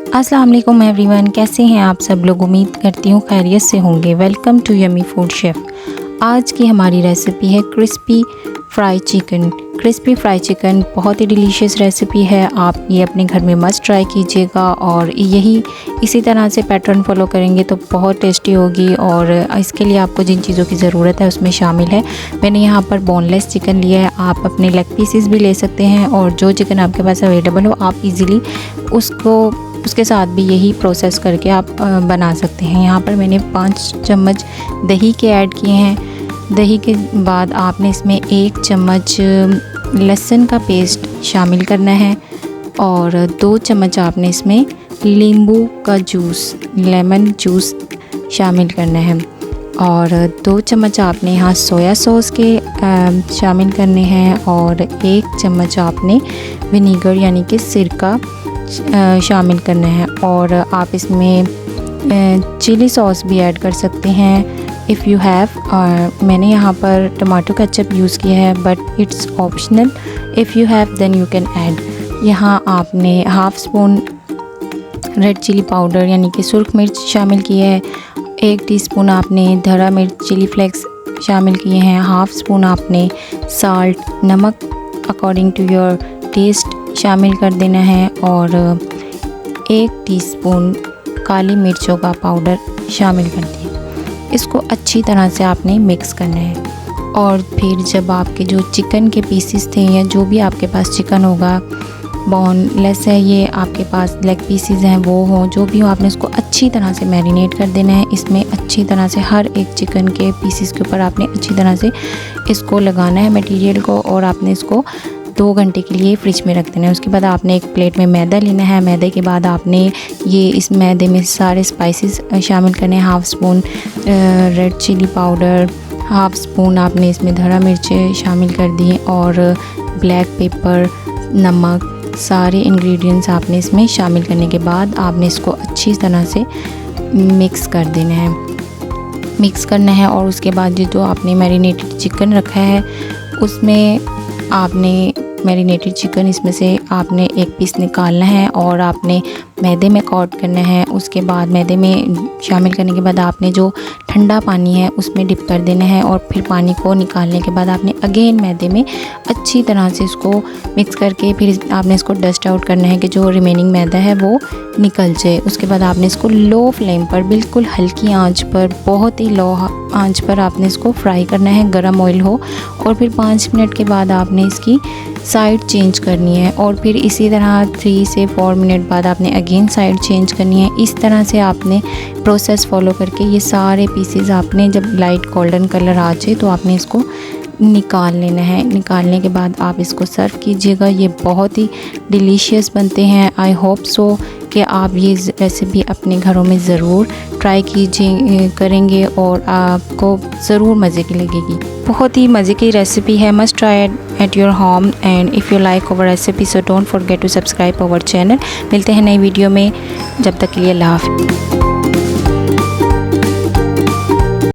अस्सलाम वालेकुम एवरीवन, कैसे हैं आप सब लोग। उम्मीद करती हूँ खैरियत से होंगे। Welcome to yummy food chef. आज की हमारी रेसिपी है crispy fry chicken. Crispy fry chicken बहुत ही डिलीशियस रेसिपी है। आप ये अपने घर में मस्ट ट्राई कीजिएगा और इसी तरह से पैटर्न फॉलो करेंगे तो बहुत टेस्टी होगी। और इसके लिए आपको जिन चीज़ों की ज़रूरत है उसमें शामिल है, मैंने यहाँ पर बोनलेस चिकन लिया है। आप अपने लेग पीसेस भी ले सकते हैं और जो चिकन आपके पास अवेलेबल हो आप इजीली उसके साथ भी यही प्रोसेस करके आप बना सकते हैं। यहाँ पर मैंने 5 चम्मच दही के ऐड किए हैं। दही के बाद आपने इसमें 1 चम्मच लहसुन का पेस्ट शामिल करना है और 2 चम्मच आपने इसमें नींबू का जूस, लेमन जूस शामिल करना है और 2 चम्मच आपने यहाँ सोया सॉस के शामिल करने हैं और 1 चम्मच आपने विनीगर यानी कि सिरका शामिल करना है। और आप इसमें चिली सॉस भी ऐड कर सकते हैं इफ़ यू हैव। और मैंने यहाँ पर टमाटो केचप यूज़ किया है but it's optional, if you have then you can add. यहाँ आपने half spoon red chilli powder यानी कि सुर्ख मिर्च शामिल किया है। 1 टीस्पून आपने धरा मिर्च चिली फ्लेक्स शामिल किए हैं। हाफ़ स्पून आपने साल्ट, नमक अकॉर्डिंग टू योर टेस्ट शामिल कर देना है और 1 टीस्पून काली मिर्चों का पाउडर शामिल कर दिया। इसको अच्छी तरह से आपने मिक्स करना है और फिर जब आपके जो चिकन के पीसेस थे या जो भी आपके पास चिकन होगा, बोनलेस है ये, आपके पास लेग पीसेस हैं वो हो, जो भी हो, आपने इसको अच्छी तरह से मैरिनेट कर देना है। इसमें अच्छी तरह से हर एक चिकन के पीसेस के ऊपर आपने अच्छी तरह से इसको लगाना है मटेरियल को और आपने इसको 2 घंटे के लिए फ्रिज में रख देना है। उसके बाद आपने एक प्लेट में मैदा लेना है। मैदे के बाद आपने इस मैदे में सारे स्पाइसेस शामिल करने हैं। Half spoon red chilli powder, half spoon आपने इसमें धरा मिर्च शामिल कर दी और ब्लैक पेपर, नमक, सारे इंग्रेडिएंट्स आपने इसमें शामिल करने के बाद आपने इसको अच्छी तरह से मिक्स कर देना है, मिक्स करना है। और उसके बाद ये जो आपने मैरिनेटेड चिकन रखा है उसमें आपने मैरिनेटेड चिकन इसमें से आपने 1 पीस निकालना है और आपने मैदे में कोट करना है। उसके बाद मैदे में शामिल करने के बाद आपने जो ठंडा पानी है उसमें डिप कर देना है और फिर पानी को निकालने के बाद आपने अगेन मैदे में अच्छी तरह से इसको मिक्स करके फिर आपने इसको डस्ट आउट करना है कि जो रिमेनिंग मैदा है वो निकल जाए। उसके बाद आपने इसको लो फ्लेम पर, बिल्कुल हल्की आंच पर, बहुत ही लो आंच पर आपने इसको फ्राई करना है, गरम ऑयल हो। और फिर 5 मिनट के बाद आपने इसकी साइड चेंज करनी है और फिर इसी तरह 3 से 4 मिनट बाद आपने अगेन साइड चेंज करनी है। इस तरह से आपने प्रोसेस फॉलो करके ये सारे पीसेस आपने जब लाइट गोल्डन कलर आ जाए तो आपने इसको निकाल लेना है। निकालने के बाद आप इसको सर्व कीजिएगा। ये बहुत ही डिलीशियस बनते हैं। आई होप सो कि आप ये रेसिपी अपने घरों में ज़रूर ट्राई करेंगे और आपको ज़रूर मज़े की लगेगी। बहुत ही मज़े की रेसिपी है। Must try at your home and if you like our recipe so don't forget to subscribe our channel. मिलते हैं नई वीडियो में, जब तक के लिए अल्लाह हाफ़िज़।